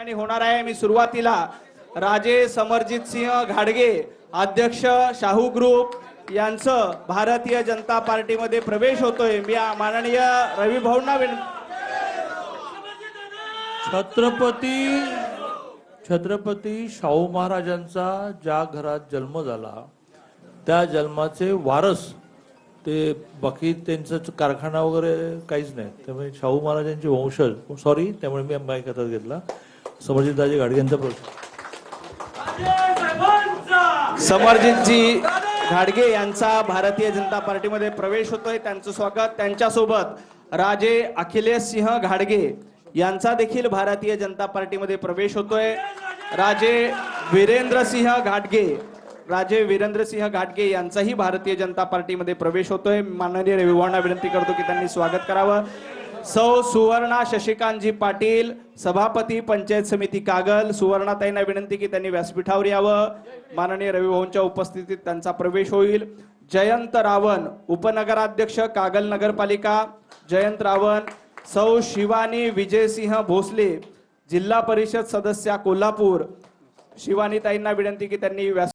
ठिकाणी होणार आहे। मी सुरुवातीला राजे समरजित सिंह घाडगे अध्यक्ष शाहू ग्रुप यांचं भारतीय जनता पार्टीमध्ये प्रवेश होतोय। मी माननीय रवी भाऊंना छत्रपती शाहू महाराजांचा ज्या घरात जन्म झाला त्या जन्माचे वारस ते बाकी त्यांचा कारखाना वगैरे काहीच नाही, त्यामुळे शाहू महाराजांचे वंशज सॉरी त्यामुळे मी माईक हातात घेतला। समरजितदाजी घाडगे यांचा प्रश्न। समरजितजी घाडगे यांचा भारतीय जनता पार्टीमध्ये प्रवेश होतोय, त्यांचं स्वागत। त्यांच्यासोबत राजे अखिलेश सिंह घाडगे यांचा देखील भारतीय जनता पार्टीमध्ये प्रवेश होतोय। राजे वीरेंद्र सिंह घाटगे यांचाही भारतीय जनता पार्टीमध्ये प्रवेश होतोय। माननीय रविभाऊंना विनंती करतो की त्यांनी स्वागत करावं। सौ सुवर्णा शशिकांतजी पाटील सभापती पंचायत समिती कागल, सुवर्णाताईंना विनंती की त्यांनी व्यासपीठावर यावं। माननीय रविभाऊंच्या उपस्थितीत त्यांचा प्रवेश होईल। जयंत रावण उपनगराध्यक्ष कागल नगरपालिका, जयंत रावण। सौ शिवानी विजयसिंह भोसले जिल्हा परिषद सदस्या कोल्हापूर, शिवानीताईंना विनंती की त्यांनी